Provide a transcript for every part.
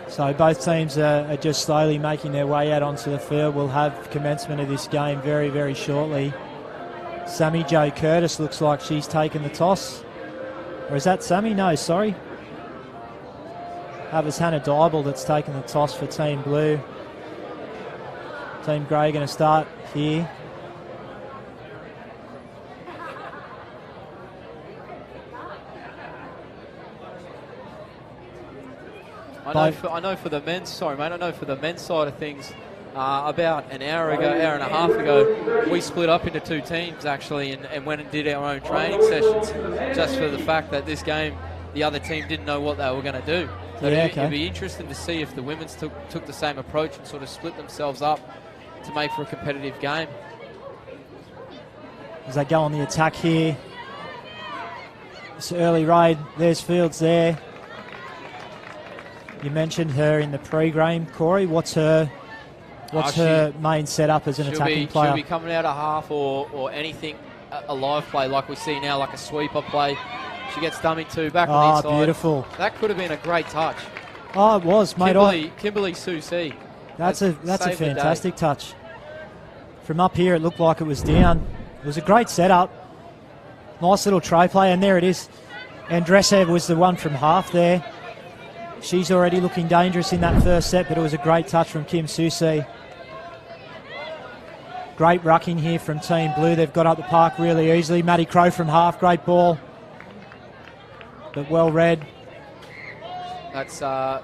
So both teams are just slowly making their way out onto the field. We'll have commencement of this game very, very shortly. Sammy Jo Curtis looks like she's taken the toss. Or is that Sammy? No, sorry. That was Hannah Dybel that's taken the toss for Team Blue. Team Grey going to start here. I know for the men's side of things, about an hour and a half ago, we split up into two teams actually and went and did our own training sessions just for the fact that this game, the other team didn't know what they were going to do. So it'd be interesting to see if the women's took the same approach and sort of split themselves up to make for a competitive game. As they go on the attack here, this early raid, there's Fields there. You mentioned her in the pre-game, Corey. What's her main setup as an attacking player? She'll be coming out of half or anything, a live play like we see now, like a sweeper play. She gets dummy two back on the inside. Beautiful. That could have been a great touch. Oh, it was, mate. Kimberly Susi. That's a fantastic touch. From up here, it looked like it was down. It was a great setup. Nice little try play, and there it is. Andresev was the one from half there. She's already looking dangerous in that first set, but it was a great touch from Kim Susi. Great rucking here from Team Blue. They've got up the park really easily. Maddie Crow from half, great ball. But well read. That's They're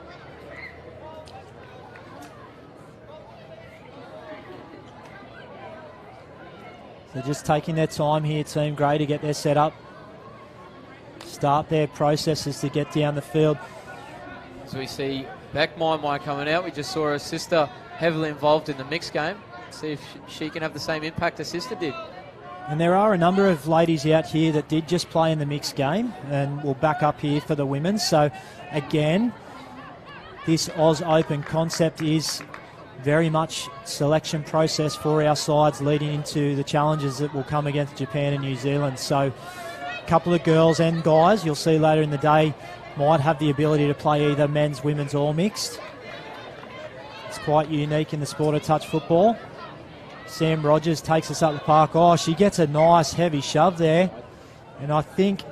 just taking their time here, Team Grey, to get their set up. Start their processes to get down the field. So we see Beck Mai coming out. We just saw her sister heavily involved in the mixed game. See if she can have the same impact her sister did. And there are a number of ladies out here that did just play in the mixed game and will back up here for the women. So again, this Oz Open concept is very much selection process for our sides leading into the challenges that will come against Japan and New Zealand. So a couple of girls and guys you'll see later in the day might have the ability to play either men's, women's or mixed. It's quite unique in the sport of touch football. Sam Rogers takes us up the park. Oh, she gets a nice heavy shove there. And I think,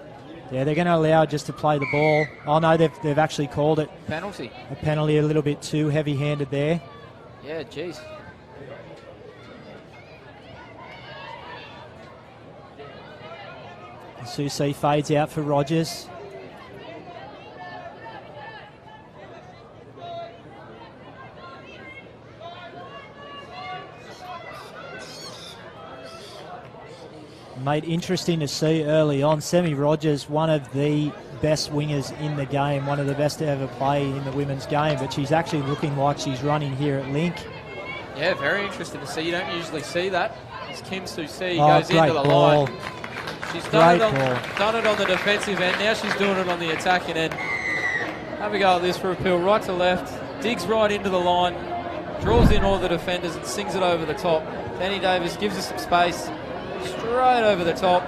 they're going to allow her just to play the ball. Oh no, they've actually called it. Penalty. A penalty, a little bit too heavy-handed there. Yeah, geez. Susi fades out for Rogers. Mate, interesting to see early on. Semi Rogers, one of the best wingers in the game, one of the best to ever play in the women's game, but she's actually looking like she's running here at Link. Yeah, very interesting to see. You don't usually see that. As Kim Susi goes into the ball. line. She's done it on the defensive end. Now she's doing it on the attacking end. Have a go at this for a peel right to left. Digs right into the line. Draws in all the defenders and sings it over the top. Danny Davis gives us some space. Straight over the top.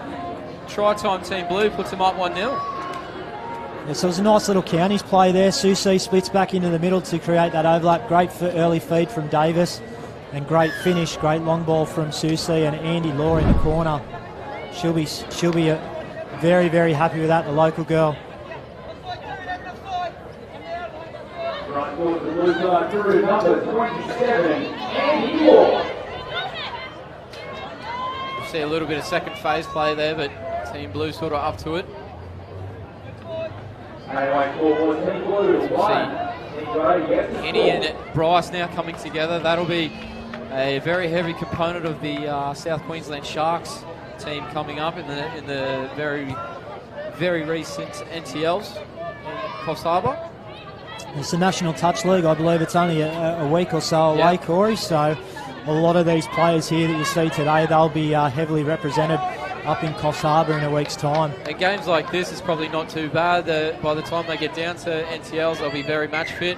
Try-time Team Blue puts them up 1-0. Yeah, so it was a nice little counties play there. Susi splits back into the middle to create that overlap. Great early feed from Davis. And great finish, great long ball from Susi and Andy Law in the corner. She'll be very, very happy with that, the local girl. Right forward, the Blues are through number 27, Andy Law. See a little bit of second phase play there, but Team Blue sort of up to it. Kenny and Bryce now coming together. That'll be a very heavy component of the South Queensland Sharks team coming up in the very, very recent NTLs in Coffs Harbour. It's the National Touch League. I believe it's only a week or so away, Corey. So a lot of these players here that you see today, they'll be heavily represented up in Coffs Harbour in a week's time. And games like this is probably not too bad. By the time they get down to NTLs, they'll be very match fit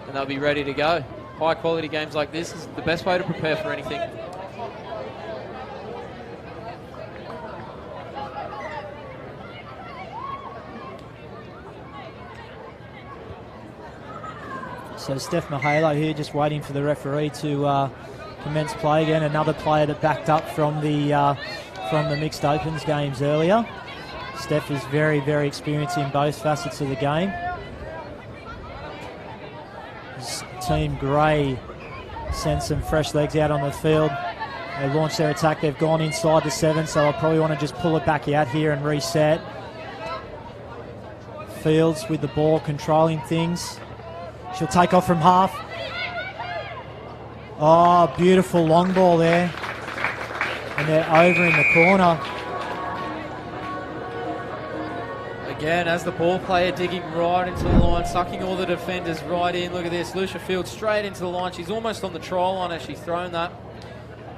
and they'll be ready to go. High quality games like this is the best way to prepare for anything. So Steph Mahalo here just waiting for the referee to commence play again. Another player that backed up from the mixed opens games earlier. Steph is very, very experienced in both facets of the game. Team Grey sends some fresh legs out on the field. They launch their attack. They've gone inside the 7, so I'll probably want to just pull it back out here and reset. Fields with the ball, controlling things. She'll take off from half. Oh, beautiful long ball there. And they're over in the corner. Again, as the ball player digging right into the line, sucking all the defenders right in. Look at this, Lucia Fields straight into the line. She's almost on the try line as she's thrown that.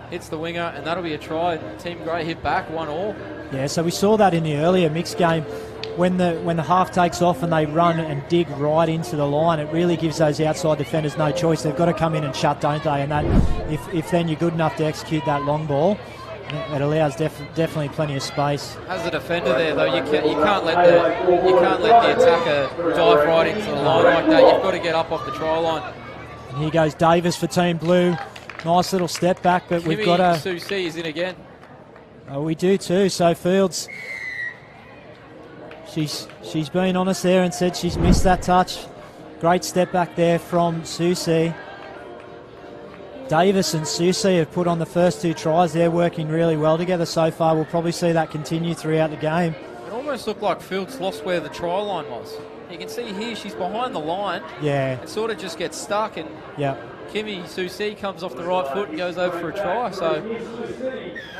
Hits the winger, and that'll be a try. Team Grey hit back, 1-1. Yeah, so we saw that in the earlier mixed game. When the half takes off and they run and dig right into the line, it really gives those outside defenders no choice. They've got to come in and shut, don't they? And that, if then you're good enough to execute that long ball, it allows definitely plenty of space. As a defender there, though, you can't let the attacker dive right into the line like that. You've got to get up off the try line. And here goes Davis for Team Blue. Nice little step back, but we've got a... Susie is in again. Oh, we do too. So Fields, she's been honest there and said she's missed that touch. Great step back there from Susie. Davis and Susie have put on the first 2 tries. They're working really well together so far. We'll probably see that continue throughout the game. It almost looked like Fields lost where the try line was. You can see here she's behind the line. Yeah. It sort of just gets stuck, and yeah. Kimmy Susie comes off the right foot and goes over for a try. So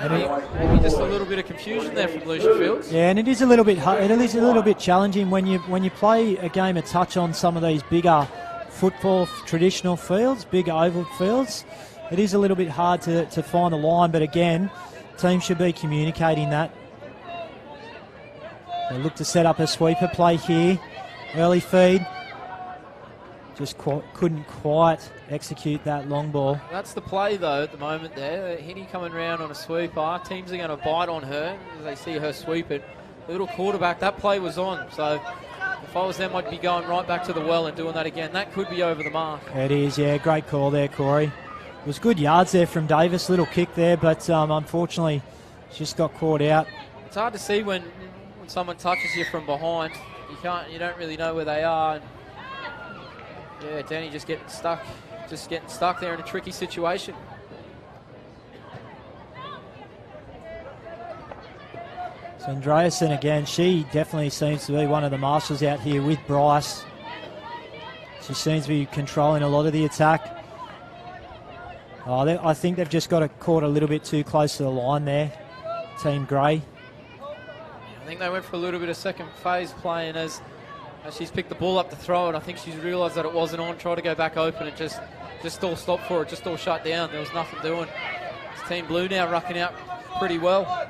maybe just a little bit of confusion there from Lucia Fields. Yeah, and it is a little bit challenging when you play a game of touch on some of these bigger football traditional fields, big oval fields. It is a little bit hard to find the line, but again, teams should be communicating that. They look to set up a sweeper play here. Early feed. Just couldn't quite execute that long ball. That's the play, though, at the moment there. Hinny coming round on a sweeper. Teams are going to bite on her as they see her sweep it. Little quarterback, that play was on. So if I was them, I'd be going right back to the well and doing that again. That could be over the mark. It is, yeah. Great call there, Corey. It was good yards there from Davis. Little kick there, but unfortunately, just got caught out. It's hard to see when someone touches you from behind. You don't really know where they are. And yeah, Danny just getting stuck there in a tricky situation. So Andreasen again, she definitely seems to be one of the masters out here with Bryce. She seems to be controlling a lot of the attack. Oh, I think they've just got it caught a little bit too close to the line there, Team Grey. I think they went for a little bit of second phase play, and as she's picked the ball up to throw it, I think she's realised that it wasn't on, tried to go back open and just all stopped for it, just all shut down. There was nothing doing. It's Team Blue now rucking out pretty well.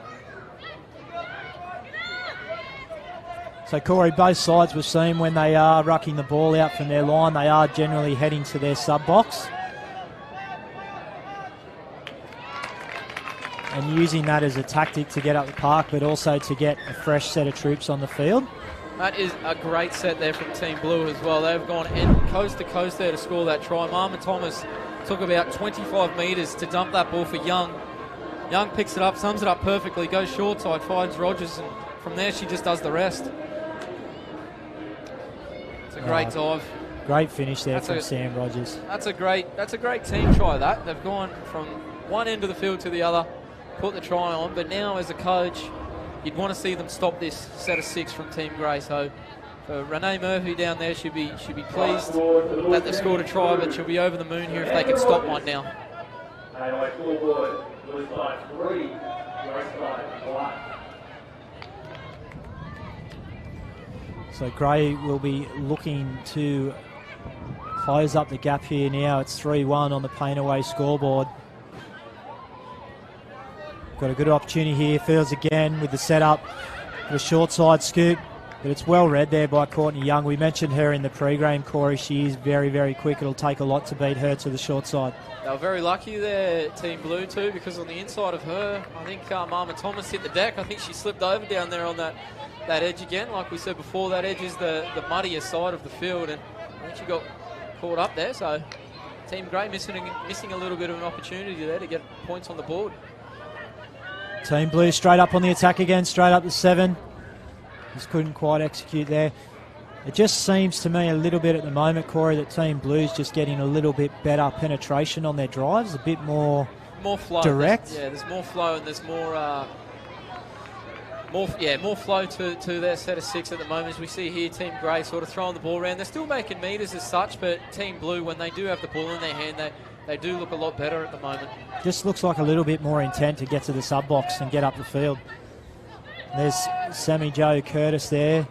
So, Corey, both sides we've seen when they are rucking the ball out from their line, they are generally heading to their sub-box. And using that as a tactic to get up the park, but also to get a fresh set of troops on the field. That is a great set there from Team Blue as well. They've gone coast to coast there to score that try. Mama Thomas took about 25 metres to dump that ball for Young. Young picks it up, sums it up perfectly, goes short side, finds Rogers, and from there she just does the rest. It's a great dive. Great finish there from Sam Rogers. That's a great team try, that. They've gone from one end of the field to the other, put the try on, but now as a coach, you'd want to see them stop this set of 6 from Team Grey. So Renee Murphy down there should be pleased that they've scored a try, but she'll be over the moon here if they can stop one now. So Grey will be looking to close up the gap here now. It's 3-1 on the Painaway scoreboard. Got a good opportunity here. Fields again with the setup. The short side scoop. But it's well read there by Courtney Young. We mentioned her in the pre-game, Corey. She is very, very quick. It'll take a lot to beat her to the short side. They were very lucky there, Team Blue too, because on the inside of her, I think Mama Thomas hit the deck. I think she slipped over down there on that edge again. Like we said before, that edge is the muddiest side of the field. And I think she got caught up there. So Team Grey missing a little bit of an opportunity there to get points on the board. Team Blue straight up on the attack again, straight up to 7. Just couldn't quite execute there. It just seems to me a little bit at the moment, Corey, that Team Blue's just getting a little bit better penetration on their drives, a bit more flow. Direct. There's more flow and there's more flow to their set of 6 at the moment. As we see here, Team Grey sort of throwing the ball around. They're still making meters as such, but Team Blue, when they do have the ball in their hand, they do look a lot better at the moment. Just looks like a little bit more intent to get to the sub box and get up the field. There's Sammy Joe Curtis there.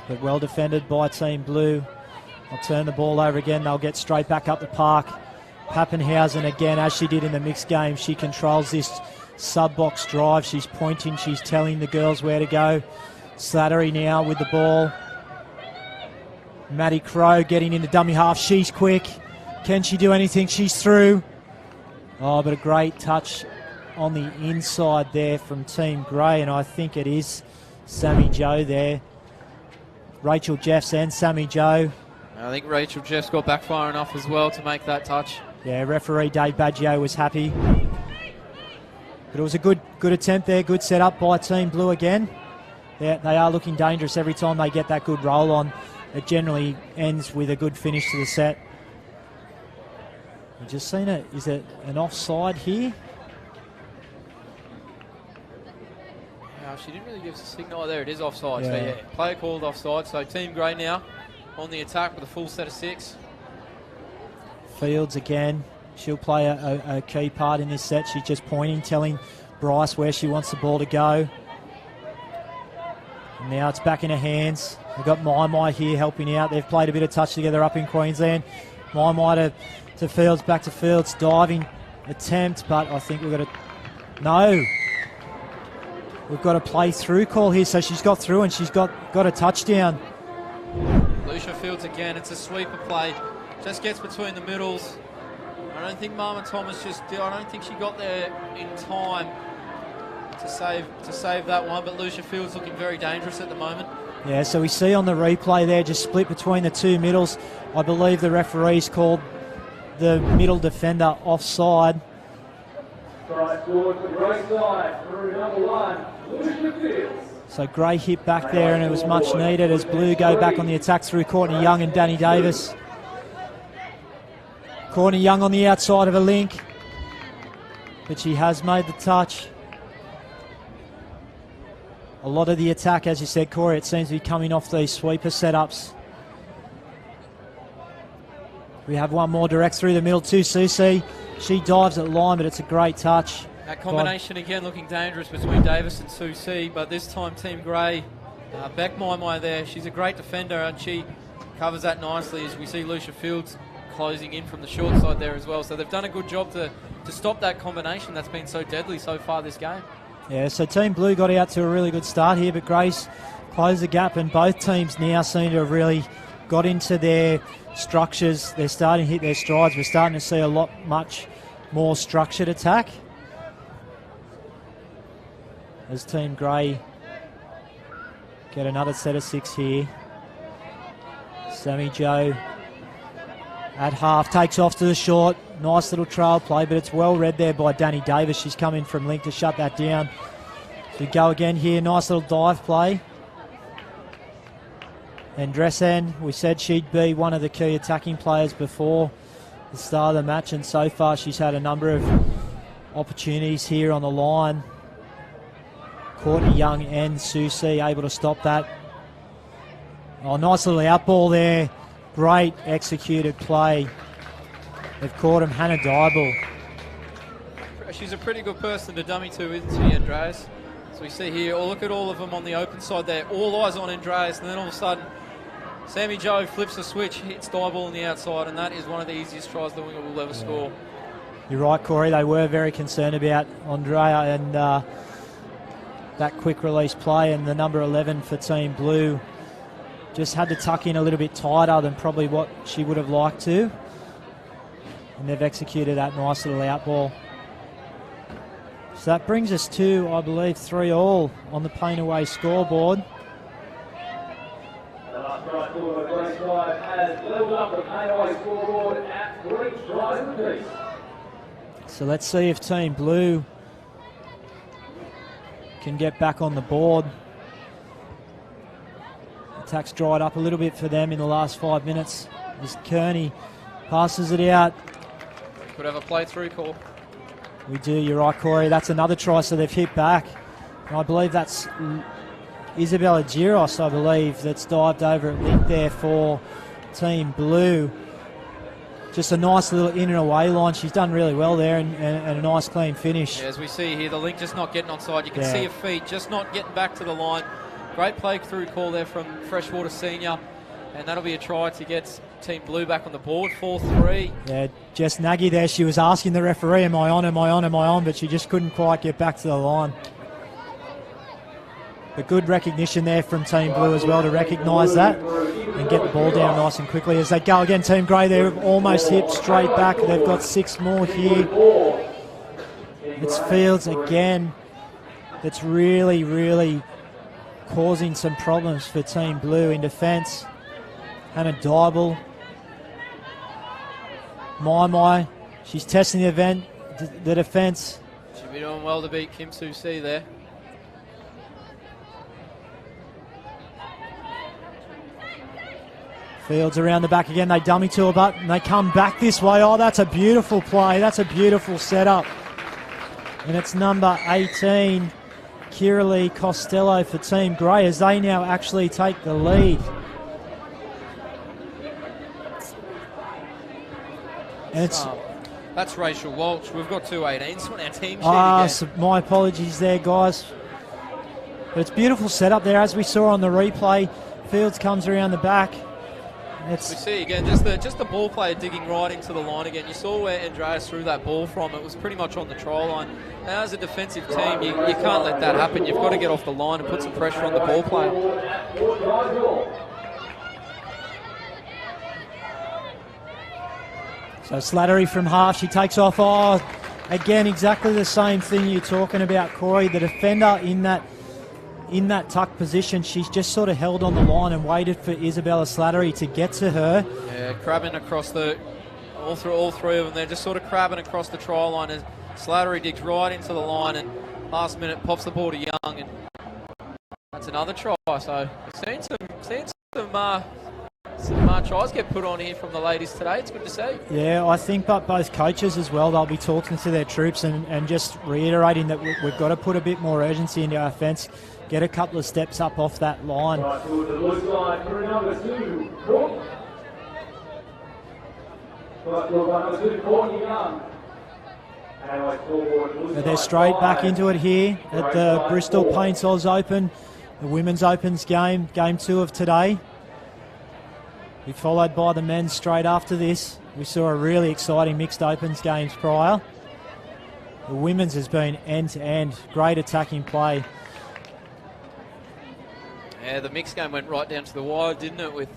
But well defended by Team Blue. They'll turn the ball over again. They'll get straight back up the park. Pappenhausen again, as she did in the mixed game, she controls this sub-box drive. She's pointing, she's telling the girls where to go. Slattery now with the ball. Maddie Crow getting into dummy half. She's quick. Can she do anything? She's through. Oh, but a great touch on the inside there from Team Grey, and I think it is Sammy Joe there. Rachel Jeffs and Sammy Joe. I think Rachel Jeffs got back far enough as well to make that touch. Yeah, referee Dave Baggio was happy. But it was a good attempt there, good setup by Team Blue again. They are looking dangerous every time they get that good roll on. It generally ends with a good finish to the set. We've just seen it. Is it an offside here? She didn't really give us a signal. Oh, there it is, offside. Yeah. So, yeah, player called offside. So, Team Grey now on the attack with a full set of 6. Fields again. She'll play a key part in this set. She's just pointing, telling Bryce where she wants the ball to go. And now it's back in her hands. We've got Mai here helping out. They've played a bit of touch together up in Queensland. Mai to Fields, back to Fields. Diving attempt, but I think we've got to... No. We've got a play through call here, so she's got through and she's got a touchdown. Lucia Fields again, it's a sweeper play. Just gets between the middles. I don't think Mama Thomas I don't think she got there in time to save that one, but Lucia Fields looking very dangerous at the moment. Yeah, so we see on the replay there, just split between the two middles. I believe the referees called the middle defender offside. Strike forward for Grey side, through number 1, Lucia Fields. So Grey hit back there and it was much needed as Blue go back on the attack through Courtney Young and Danny Davis. Courtney Young on the outside of a link, but she has made the touch. A lot of the attack, as you said, Corey, it seems to be coming off these sweeper setups. We have one more direct through the middle to Susie. She dives at line, but it's a great touch. That combination again looking dangerous between Davis and Susie, but this time Team Grey, Beck Mai there, she's a great defender and she covers that nicely as we see Lucia Fields closing in from the short side there as well. So they've done a good job to stop that combination that's been so deadly so far this game. Yeah, so Team Blue got out to a really good start here, but Grey's closed the gap and both teams now seem to have really got into their structures. They're starting to hit their strides. We're starting to see a much more structured attack. As Team Grey get another set of 6 here. Sammy Joe at half takes off to the short. Nice little trail play, but it's well read there by Danny Davis. She's come in from link to shut that down. So we go again here. Nice little dive play. And Dressen, we said she'd be one of the key attacking players before the start of the match, and so far she's had a number of opportunities here on the line. Courtney Young and Susie able to stop that. Oh, nice little out ball there. Great executed play. They've caught him, Hannah Dybel. She's a pretty good person to dummy to, isn't she, Andreas? So we see here, look at all of them on the open side there. All eyes on Andreas, and then all of a sudden, Sammy Joe flips a switch, hits Dybel on the outside, and that is one of the easiest tries the winger will ever score. You're right, Corey. They were very concerned about Andrea and that quick release play, and the number 11 for Team Blue just had to tuck in a little bit tighter than probably what she would have liked to. And they've executed that nice little out ball. So that brings us to, I believe, 3-3 on the Pain Away scoreboard. Strike forward by Grace Drive has leveled up the KI scoreboard at 3 tries apiece. So let's see if Team Blue can get back on the board. Attack's dried up a little bit for them in the last 5 minutes. As Kearney passes it out. Could have a play through call. We do, you're right, Corey. That's another try, so they've hit back. And I believe that's Isabella Giros, I believe, that's dived over at link there for Team Blue. Just a nice little in and away line. She's done really well there and a nice clean finish. Yeah, as we see here, the link just not getting onside. You can see her feet just not getting back to the line. Great play through call there from Freshwater Senior. And that'll be a try to get Team Blue back on the board, 4-3. Yeah, Jess Nagy there, she was asking the referee, am I on, am I on, am I on? But she just couldn't quite get back to the line. But good recognition there from Team Blue as well to recognise that and get the ball down nice and quickly as they go again. Team Grey, they're almost hit straight back. They've got 6 more here. It's Fields again that's really, really causing some problems for Team Blue in defence. Hannah Dybel. My, she's testing the defence. She'll be doing well to beat Kim Susi there. Fields around the back again. They dummy to a butt and they come back this way. Oh, that's a beautiful play. That's a beautiful setup. And it's number 18, Kiralee Costello for Team Grey as they now actually take the lead. And that's Rachel Walsh. We've got 2 18s on our team sheet again. So my apologies there, guys. But it's beautiful setup there as we saw on the replay. Fields comes around the back. We see again just the ball player digging right into the line again. You saw where Andreas threw that ball from. It was pretty much on the try line. Now as a defensive team, you can't let that happen. You've got to get off the line and put some pressure on the ball player. So Slattery from half, she takes off. Oh, again, exactly the same thing you're talking about, Corey. The defender in that tuck position, she's just sort of held on the line and waited for Isabella Slattery to get to her. Yeah, crabbing across all 3 of them. They're just sort of crabbing across the try line as Slattery digs right into the line and last minute pops the ball to Young and that's another try. So we've seen some tries get put on here from the ladies today. It's good to see. Yeah, I think but both coaches as well, they'll be talking to their troops and just reiterating that we've got to put a bit more urgency into our offence, get a couple of steps up off that line. Right to the blue side for number 2, Courtney. Right to number 2, Courtney Young. They're straight back into it here at the Bristol Paints Oz Open, the Women's Opens game 2 of today. We followed by the men's straight after this. We saw a really exciting mixed opens games prior. The women's has been end-to-end, great attacking play. Yeah, the mixed game went right down to the wire, didn't it, with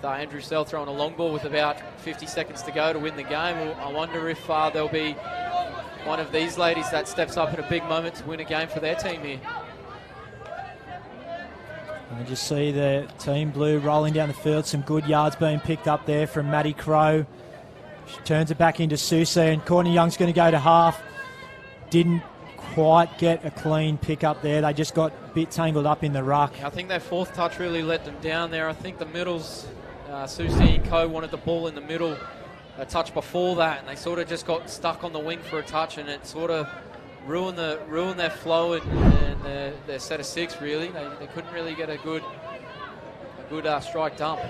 Andrew Sell throwing a long ball with about 50 seconds to go to win the game. Well, I wonder if there'll be one of these ladies that steps up in a big moment to win a game for their team here. And just see the Team Blue rolling down the field. Some good yards being picked up there from Maddie Crow. She turns it back into Susie, and Courtney Young's going to go to half. Didn't quite get a clean pick up there. They just got a bit tangled up in the ruck. I think their 4th touch really let them down there. I think the middles, Susie and Co wanted the ball in the middle a touch before that, and they sort of just got stuck on the wing for a touch, and it sort of ruined their flow and their set of 6. Really, they couldn't really get a good strike dump.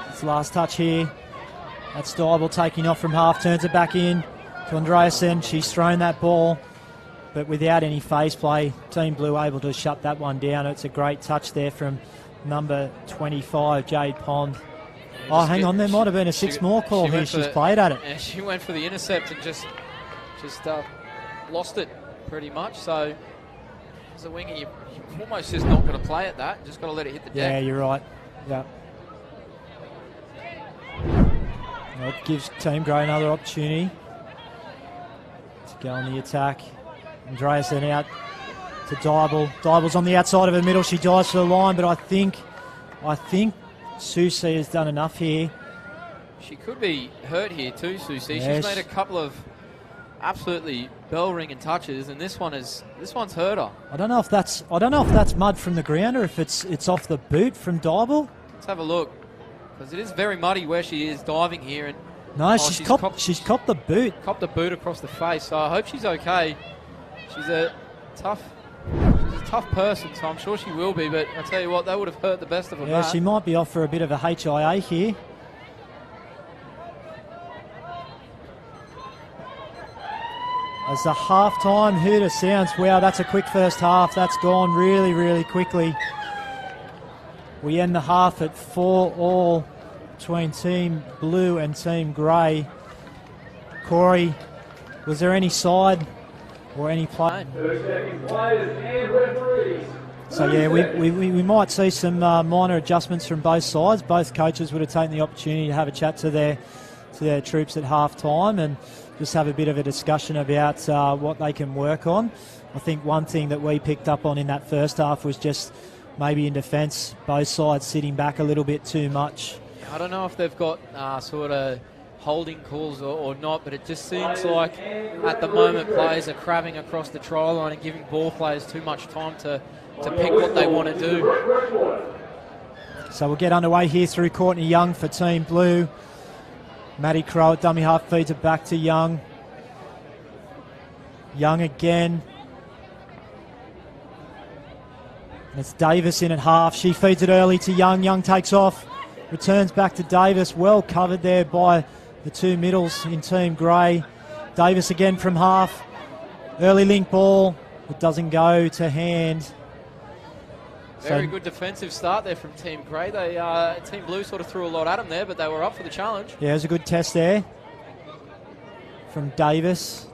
It's last touch here. That's Dybel taking off from half, turns it back in to Andreasen. She's thrown that ball, but without any phase play. Team Blue able to shut that one down. It's a great touch there from number 25, Jade Pond. Oh, hang on, there might have been a 6 more call here. She's played at it. Yeah, she went for the intercept and just lost it pretty much. So as a winger, you almost just not going to play at that. Just got to let it hit the deck. Yeah, you're right. Yeah. It gives Team Grey another opportunity to go on the attack. Andreasen out to Dybel. Dybel's on the outside of the middle. She dives for the line, but I think Susie has done enough here. She could be hurt here too, Susie. Yes. She's made a couple of absolutely bell-ringing touches, and this one's hurt her. I don't know if that's mud from the ground or if it's off the boot from Dybel. Let's have a look, because it is very muddy where she is diving here. And no, she's copped the boot. Copped the boot across the face. So I hope she's okay. She's a tough person, so I'm sure she will be. But I tell you what, that would have hurt the best of them. Yeah, she might be off for a bit of a HIA here. As the half-time hooter sounds, wow, that's a quick first half. That's gone really, really quickly. We end the half at 4-all between Team Blue and Team Grey. Corey, was there any side or any play? So yeah, we might see some minor adjustments from both sides. Both coaches would have taken the opportunity to have a chat to their troops at half-time and just have a bit of a discussion about what they can work on. I think one thing that we picked up on in that first half was just maybe in defence, both sides sitting back a little bit too much. I don't know if they've got sort of holding calls or not, but it just seems like at the moment players are crabbing across the try line and giving ball players too much time to pick what they want to do. So we'll get underway here through Courtney Young for Team Blue. Maddie Crow at dummy half feeds it back to Young. Young again. And it's Davis in at half. She feeds it early to Young. Young takes off. Returns back to Davis. Well covered there by the two middles in Team Grey. Davis again from half. Early link ball. It doesn't go to hand. Very good defensive start there from Team Grey. Team Blue sort of threw a lot at them there, but they were up for the challenge. Yeah, it was a good test there from Davis.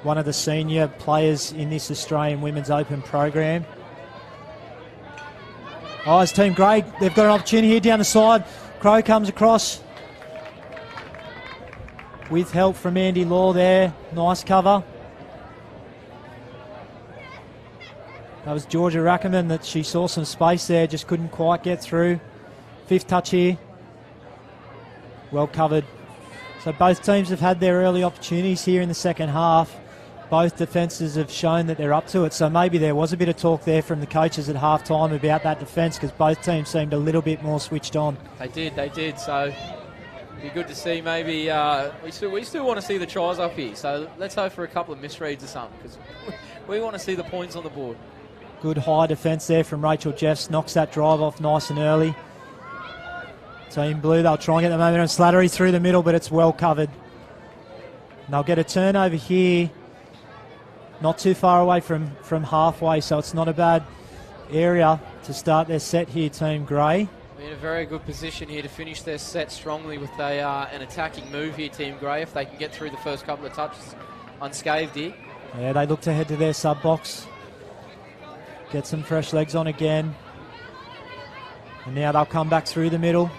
One of the senior players in this Australian Women's Open program. Oh, it's Team Grey. They've got an opportunity here down the side. Crow comes across with help from Andy Law there. Nice cover. That was Georgia Rackerman that she saw some space there, just couldn't quite get through. Fifth touch here. Well covered. So both teams have had their early opportunities here in the second half. Both defences have shown that they're up to it. So maybe there was a bit of talk there from the coaches at half-time about that defence because both teams seemed a little bit more switched on. They did. So it'd be good to see maybe... we still want to see the tries up here. So let's hope for a couple of misreads or something because we want to see the points on the board. Good high defence there from Rachel Jeffs. Knocks that drive off nice and early. Team Blue, they'll try and get the momentum. Slattery through the middle, but it's well covered. And they'll get a turnover here. Not too far away from halfway, so it's not a bad area to start their set here, Team Grey. In a very good position here to finish their set strongly with an attacking move here, Team Grey, if they can get through the first couple of touches unscathed here. Yeah, they look to head to their sub-box. Get some fresh legs on again. And now they'll come back through the middle.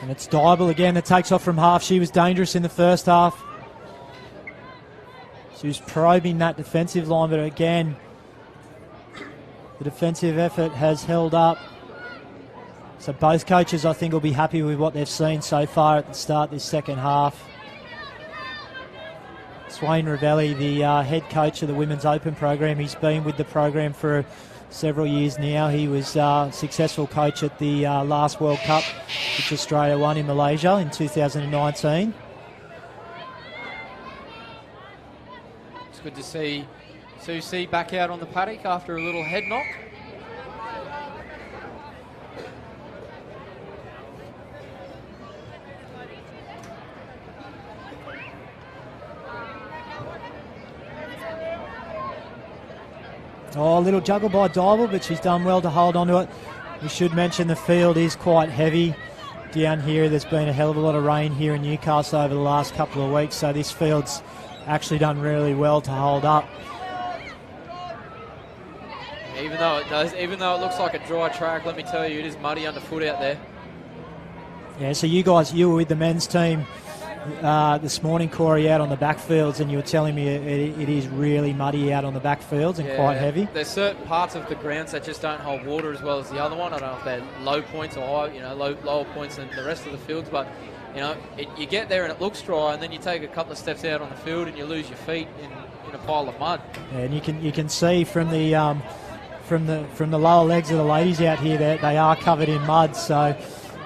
And it's Dybel again that takes off from half. She was dangerous in the first half. She was probing that defensive line, but again, the defensive effort has held up. So both coaches, I think, will be happy with what they've seen so far at the start of this second half. Swain Ravelli, the head coach of the Women's Open program, he's been with the program for several years now. He was a successful coach at the last World Cup, which Australia won in Malaysia in 2019. It's good to see Susie back out on the paddock after a little head knock. Oh, a little juggle by Dybel, but she's done well to hold on to it. We should mention the field is quite heavy down here. There's been a hell of a lot of rain here in Newcastle over the last couple of weeks, so this field's actually done really well to hold up. Even though it looks like a dry track, let me tell you, it is muddy underfoot out there. Yeah, so you were with the men's team this morning, Corey, out on the backfields, and you were telling me it is really muddy out on the backfields and quite heavy. There's certain parts of the grounds that just don't hold water as well as the other one. I don't know if they're low points or high, lower points than the rest of the fields, but you get there and it looks dry, and then you take a couple of steps out on the field and you lose your feet in a pile of mud. Yeah, and you can see from the lower legs of the ladies out here that they are covered in mud. So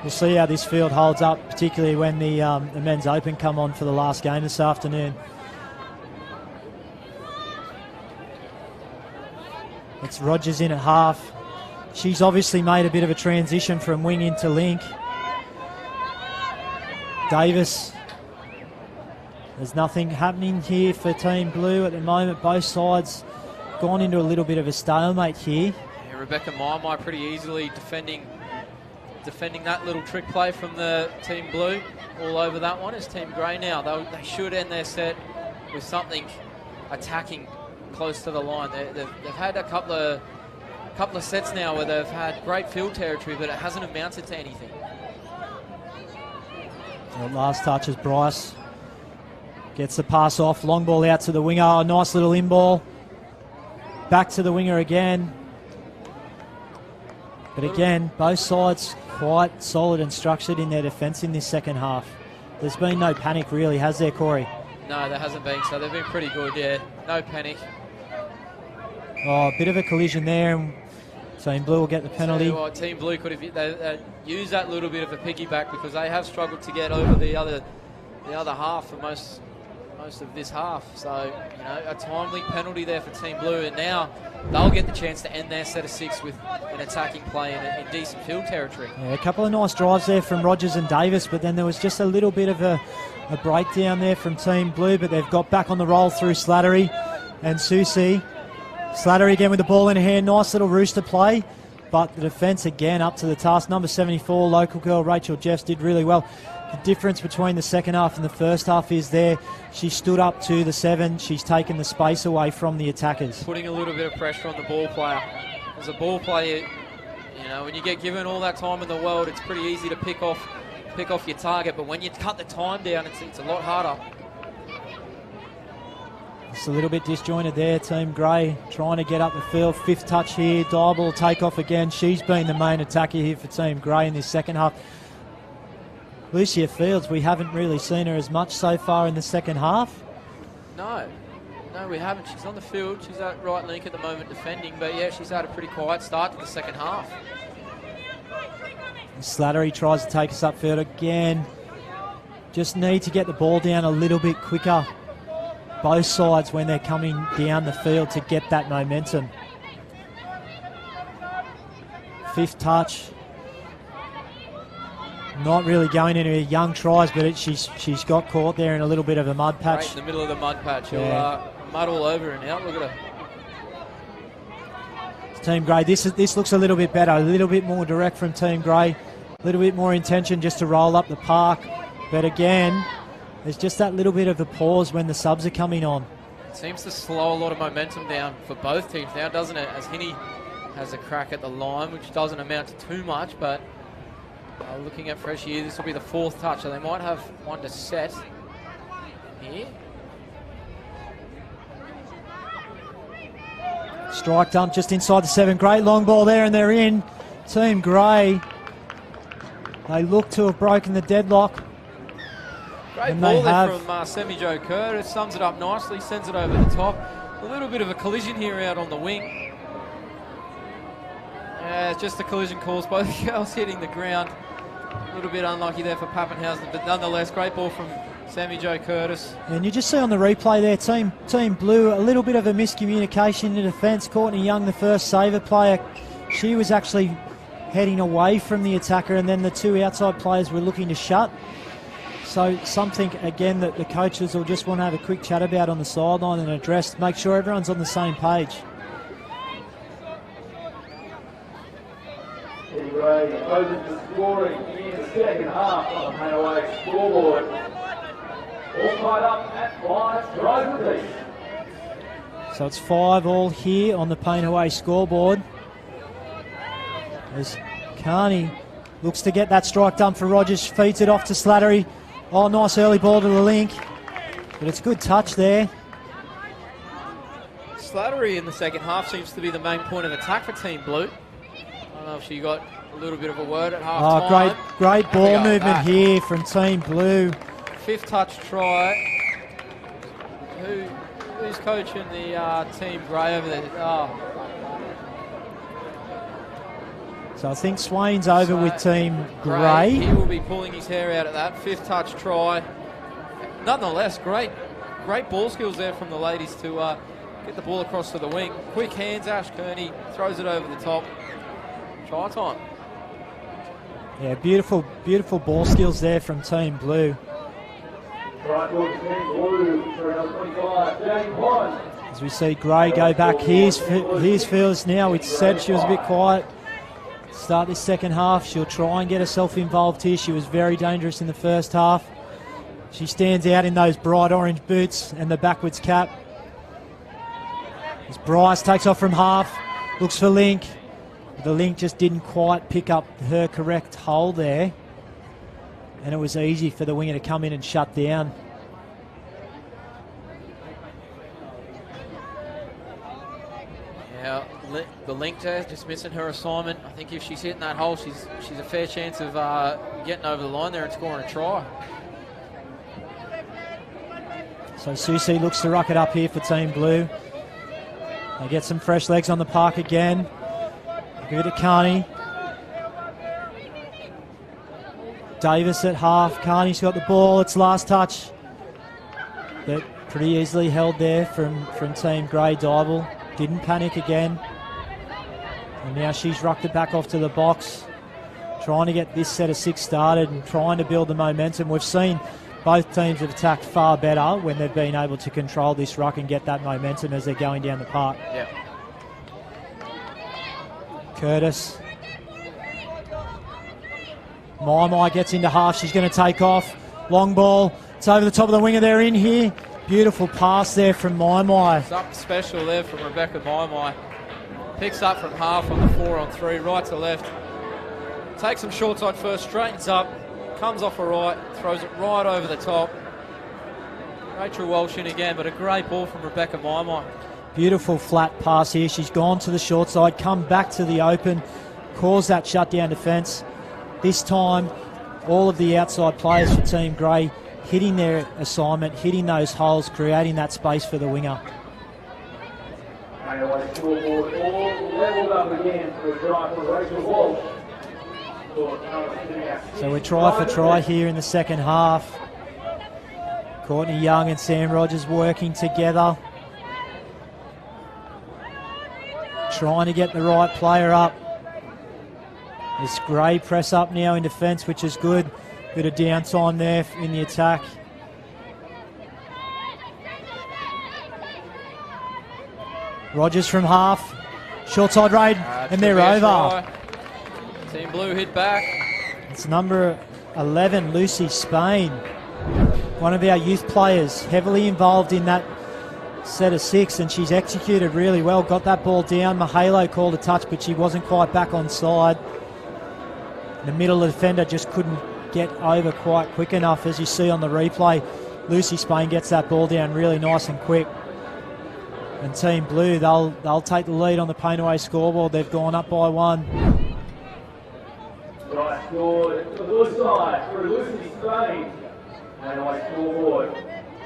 we'll see how this field holds up, particularly when the men's open come on for the last game this afternoon. It's Rogers in at half. She's obviously made a bit of a transition from wing into link. Davis. There's nothing happening here for Team Blue at the moment. Both sides gone into a little bit of a stalemate here. Yeah, Rebecca Mai pretty easily defending that little trick play from the Team Blue. All over that one is Team Grey now. They should end their set with something attacking close to the line. They've had a couple of sets now where they've had great field territory, but it hasn't amounted to anything. The last touch is Bryce. Gets the pass off. Long ball out to the winger. Oh, nice little in ball. Back to the winger again. But again, both sides quite solid and structured in their defence in this second half. There's been no panic really, has there, Corey? No, there hasn't been. So they've been pretty good, yeah. No panic. Oh, a bit of a collision there. And Team Blue will get the penalty. Team Blue could have used that little bit of a piggyback because they have struggled to get over the other half for most of this half. So, a timely penalty there for Team Blue, and now they'll get the chance to end their set of 6 with an attacking play in decent field territory. Yeah, a couple of nice drives there from Rogers and Davis, but then there was just a little bit of a breakdown there from Team Blue, but they've got back on the roll through Slattery and Susie. Slattery again with the ball in her hand. Nice little rooster play, but the defence again up to the task. Number 74, local girl Rachel Jeffs did really well. The difference between the second half and the first half is there. She stood up to the 7. She's taken the space away from the attackers. Putting a little bit of pressure on the ball player. As a ball player, when you get given all that time in the world, it's pretty easy to pick off your target. But when you cut the time down, it's a lot harder. It's a little bit disjointed there. Team Grey trying to get up the field. 5th touch here. Dial will take off again. She's been the main attacker here for Team Grey in this second half. Lucia Fields, we haven't really seen her as much so far in the second half. No, we haven't. She's on the field. She's at right link at the moment defending, but yeah, she's had a pretty quiet start to the second half. Slattery tries to take us upfield again. Just need to get the ball down a little bit quicker. Both sides when they're coming down the field to get that momentum. 5th touch. Not really going into young tries, but she's got caught there in a little bit of a mud patch. Right in the middle of the mud patch. Yeah. Mud all over her now. Look at her. Team Grey, this looks a little bit better, a little bit more direct from Team Grey, a little bit more intention just to roll up the park. But again, there's just that little bit of a pause when the subs are coming on. It seems to slow a lot of momentum down for both teams now, doesn't it? As Hinney has a crack at the line, which doesn't amount to too much, but looking at fresh here, this will be the 4th touch, so they might have one to set here. Strike dump just inside the 7. Great long ball there, and they're in. Team Grey, they look to have broken the deadlock. Great ball there from Semi-Jo Curtis. Sums it up nicely, sends it over the top. A little bit of a collision here out on the wing. Yeah, it's just a collision caused by the girls hitting the ground. A little bit unlucky there for Pappenhausen, but nonetheless, great ball from Semi-Jo Curtis. And you just see on the replay there, Team Blue, a little bit of a miscommunication in defence. Courtney Young, the first saver player, she was actually heading away from the attacker, and then the 2 outside players were looking to shut. So something, again, that the coaches will just want to have a quick chat about on the sideline and address, make sure everyone's on the same page. Anyway, opposing to scoring in the second half on the Payaway scoreboard. All tied up at 5 tries apiece. So it's 5 all here on the Payne Away scoreboard. As Carney Looks to get that strike done for Rogers. Feeds it off to Slattery. Oh, nice early ball to the link. But it's a good touch there. Slattery in the second half seems to be the main point of attack for Team Blue. I don't know if she got a little bit of a word at half time. Great ball movement here from Team Blue. Fifth touch try. Who's coaching the Team Grey over there? Oh. So I think Swain's over with Team Grey. He will be pulling his hair out at that. Fifth touch try. Nonetheless, great ball skills there from the ladies to get the ball across to the wing. Quick hands, Ash Kearney throws it over the top. Try time. Yeah, beautiful ball skills there from Team Blue. As we see Grey go back, here's Phyllis now. It's said she was a bit quiet. Start this second half, she'll try and get herself involved here. She was very dangerous in the first half. She stands out in those bright orange boots and the backwards cap. As Bryce takes off from half, looks for Link. The Link just didn't quite pick up her correct hole there. And it was easy for the winger to come in and shut down. Yeah, the Link there just missing her assignment. I think if she's hitting that hole, she's a fair chance of getting over the line there and scoring a try. So Susie looks to ruck it up here for Team Blue. They get some fresh legs on the park again. Give it to Carney. Davis at half. Carney's got the ball. It's last touch. But pretty easily held there from Team Grey. Dybel didn't panic again. And now she's rucked it back off to the box. Trying to get this set of 6 started and trying to build the momentum. We've seen both teams have attacked far better when they've been able to control this ruck and get that momentum as they're going down the park. Yeah. Curtis. My gets into half. She's going to take off. Long ball. It's over the top of the winger. They're in here. Beautiful pass there from My. Something special there from Rebecca My. Picks up from half on the 4-on-3, right to left. Takes some short side first, straightens up, comes off a right, throws it right over the top. Rachel Walsh in again, but a great ball from Rebecca My. Beautiful flat pass here. She's gone to the short side, come back to the open, caused that shutdown defence. This time, all of the outside players for Team Grey hitting their assignment, hitting those holes, creating that space for the winger. So we're try for try here in the second half. Courtney Young and Sam Rogers working together. Trying to get the right player up. This Grey press up now in defence, which is good. Bit of downtime there in the attack. Rogers from half. Short side raid, and they're over. Try. Team Blue hit back. It's number 11, Lucy Spain. One of our youth players, heavily involved in that set of 6, and she's executed really well. Got that ball down. Mahalo called a touch, but she wasn't quite back on side. The middle defender just couldn't get over quite quick enough, as you see on the replay. Lucy Spain gets that ball down really nice and quick. And Team Blue, they'll take the lead on the paint away scoreboard. They've gone up by 1. Right scored to the blue side for Lucy Spain. Paint away scoreboard.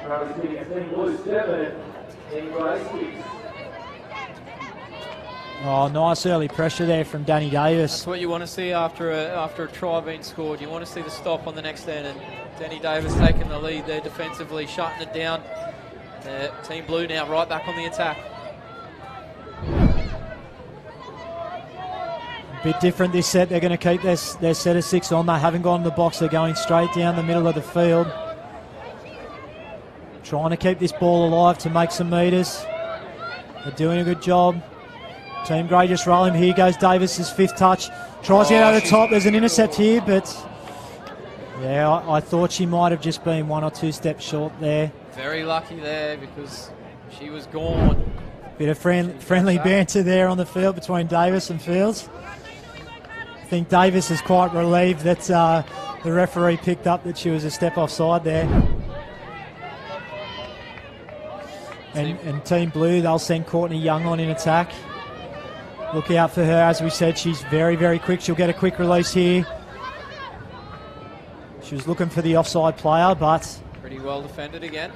Currently sitting at Team Blue 7, Team Grey 6. Oh, nice early pressure there from Danny Davis. That's what you want to see after a try being scored. You want to see the stop on the next end, and Danny Davis taking the lead there defensively, shutting it down. Team Blue now right back on the attack. A bit different this set. They're going to keep their set of 6 on. They haven't gone to the box. They're going straight down the middle of the field. Trying to keep this ball alive to make some metres. They're doing a good job. Team Grey just rolling. Here goes Davis' 5th touch. Tries to get over the top. There's an intercept here, but yeah, I thought she might have just been 1 or 2 steps short there. Very lucky there because she was gone. Bit of friendly banter there on the field between Davis and Fields. I think Davis is quite relieved that the referee picked up that she was a step offside there. And Team Blue, they'll send Courtney Young on in attack. Look out for her. As we said, she's very, very quick. She'll get a quick release here. She was looking for the offside player, but... Pretty well defended again.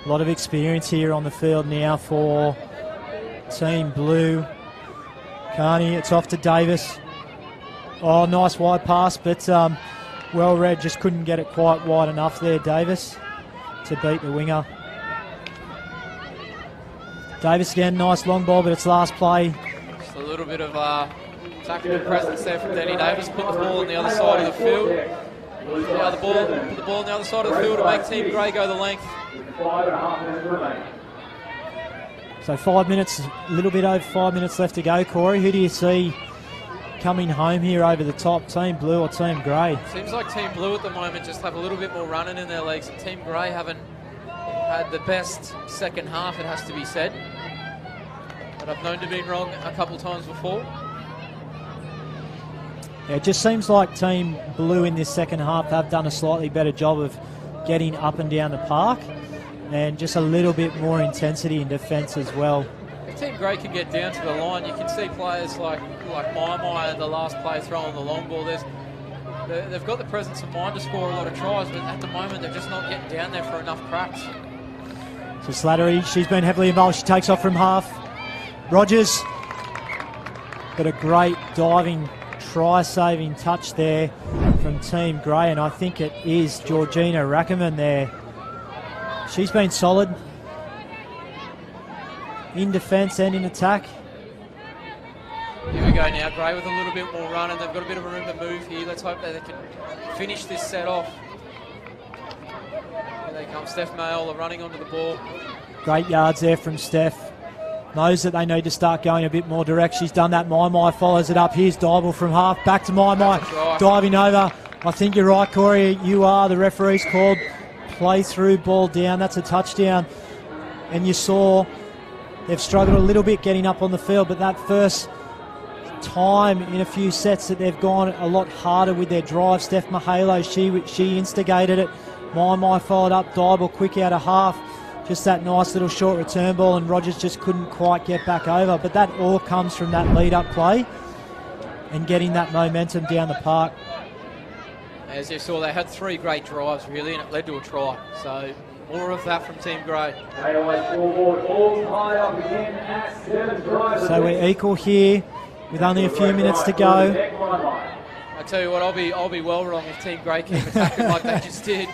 A lot of experience here on the field now for Team Blue. Carney, it's off to Davis. Oh, nice wide pass, but well read, just couldn't get it quite wide enough there, Davis, to beat the winger. Davis again, nice long ball, but it's last play. Just a little bit of tactical presence there from Danny Davis. Put the ball on the other side of the field. Put the ball on the other side of the field to make Team Grey go the length. 5.5 minutes remaining. So 5 minutes, a little bit over 5 minutes left to go, Corey. Who do you see coming home here over the top, Team Blue or Team Grey? Seems like Team Blue at the moment just have a little bit more running in their legs, and Team Grey haven't had the best second half, it has to be said. But I've known to be wrong a couple times before. Yeah, it just seems like Team Blue in this second half have done a slightly better job of getting up and down the park, and just a little bit more intensity in defence as well. If Team Grey can get down to the line, you can see players like My, the last play throwing the long ball. They've got the presence of mind to score a lot of tries, but at the moment they're just not getting down there for enough cracks. So Slattery, she's been heavily involved. She takes off from half. Rogers got a great diving try-saving touch there from Team Grey, and I think it is Georgina Rackerman there. She's been solid in defence and in attack. Here we go now, Grey with a little bit more run, and they've got a bit of room to move here. Let's hope that they can finish this set off. Here they come, Steph Mayola running onto the ball. Great yards there from Steph. Knows that they need to start going a bit more direct. She's done that. My follows it up. Here's Dybel from half. Back to My. Diving over. I think you're right, Corey. You are. The referee's called play through, ball down. That's a touchdown. And you saw they've struggled a little bit getting up on the field, but that first time in a few sets that they've gone a lot harder with their drive. Steph Mahalo, she instigated it. My followed up. Dybel quick out of half. Just that nice little short return ball, and Rogers just couldn't quite get back over. But that all comes from that lead-up play and getting that momentum down the park. As you saw, they had 3 great drives, really, and it led to a try. So more of that from Team Grey. So we're equal here with only a few minutes to go. I tell you what, I'll be well wrong if Team Grey keep attacking like they just did.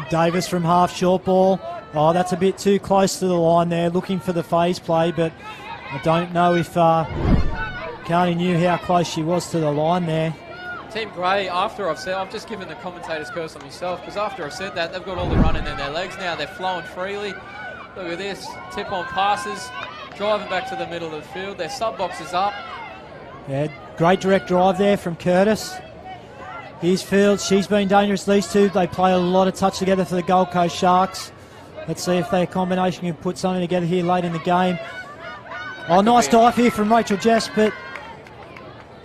Davis from half, short ball. Oh, that's a bit too close to the line there, looking for the phase play, but I don't know if Carney knew how close she was to the line there. Team Grey, after I've just given the commentator's curse on myself, because after I've said that, they've got all the running in their legs now. They're flowing freely. Look at this, tip-on passes, driving back to the middle of the field. Their sub-box is up. Yeah, great direct drive there from Curtis. Here's Fields. She's been dangerous. These two, they play a lot of touch together for the Gold Coast Sharks. Let's see if their combination can put something together here late in the game. Oh, nice dive here from Rachel Jess, but...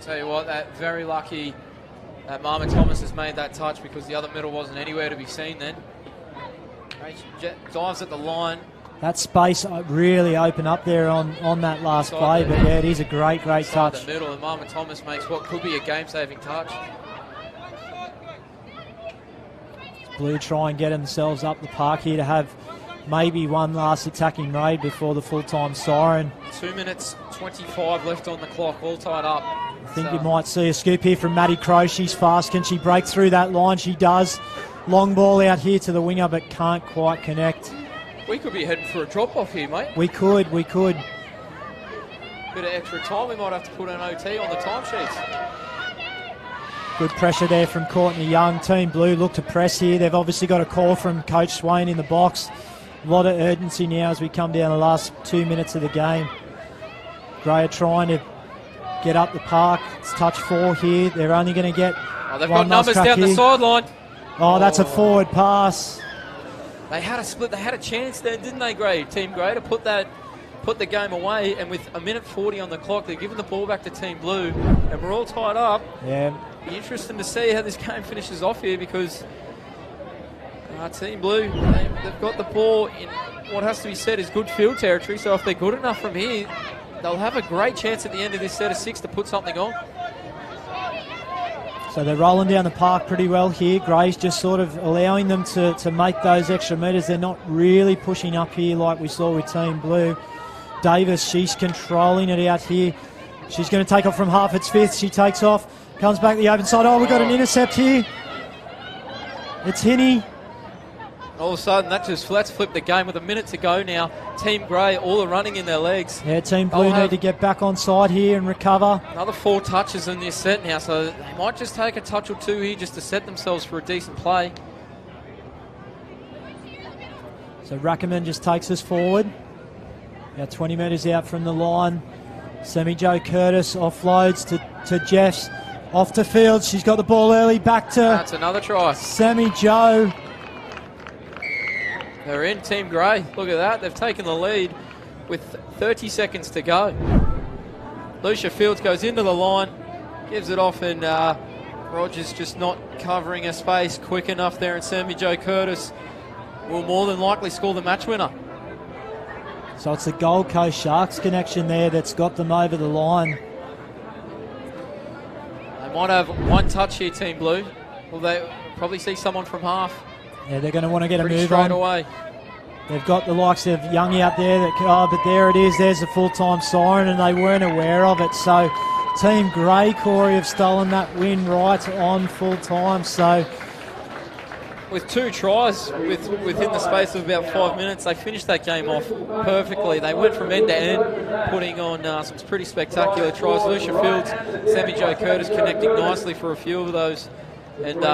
Tell you what, that very lucky that Mama Thomas has made that touch, because the other middle wasn't anywhere to be seen then. Rachel Jess dives at the line. That space really opened up there on that last play, but yeah, it is a great touch. The middle, and Mama Thomas makes what could be a game-saving touch. Blue try and get themselves up the park here to have maybe one last attacking raid before the full-time siren. 2 minutes 25 left on the clock, all tied up. I think you might see a scoop here from Maddie Crowe. She's fast. Can she break through that line? She does. Long ball out here to the winger, but can't quite connect. We could be heading for a drop-off here, mate. We could. Bit of extra time. We might have to put an OT on the timesheets. Good pressure there from Courtney Young. Team Blue look to press here. They've obviously got a call from Coach Swain in the box. A lot of urgency now as we come down the last 2 minutes of the game. Grey are trying to get up the park. It's touch 4 here. They're only going to get they've got numbers down the sideline. Oh, that's a forward pass. They had a split. They had a chance there, didn't they, Grey? Team Grey to put that put the game away, and with a minute 40 on the clock, they're giving the ball back to Team Blue, and we're all tied up. Yeah. Be interesting to see how this game finishes off here, because Team Blue, they've got the ball in what has to be said is good field territory, so if they're good enough from here, they'll have a great chance at the end of this set of 6 to put something on. So they're rolling down the park pretty well here. Gray's just sort of allowing them to make those extra metres. They're not really pushing up here like we saw with Team Blue. Davis, she's controlling it out here. She's going to take off from half its fifth. She takes off, comes back the open side. Oh, we've got an intercept here. It's Hinney. All of a sudden, let's flip the game with a minute to go now. Team Grey, all are running in their legs. Yeah, Team Blue need to get back on side here and recover. Another 4 touches in this set now, so they might just take a touch or 2 here just to set themselves for a decent play. So Rackerman just takes us forward. About 20 metres out from the line. Semi-Jo Curtis offloads to Jeffs. Off to Fields. She's got the ball early. Back to... That's another try. Semi-Jo. They're in, Team Grey. Look at that. They've taken the lead with 30 seconds to go. Lucia Fields goes into the line, gives it off, and Rogers just not covering her space quick enough there, and Semi-Jo Curtis will more than likely score the match winner. So it's the Gold Coast Sharks connection there that's got them over the line. They might have 1 touch here, Team Blue. Will they probably see someone from half? Yeah, they're going to want to get a move straight on. Away. They've got the likes of Youngie out there. But there it is. There's a full-time siren, and they weren't aware of it. So Team Grey, Corey, have stolen that win right on full-time. So with 2 tries within the space of about 5 minutes, they finished that game off perfectly. They went from end to end, putting on some pretty spectacular tries. Lucia Fields, Semi-Jo Curtis connecting nicely for a few of those. And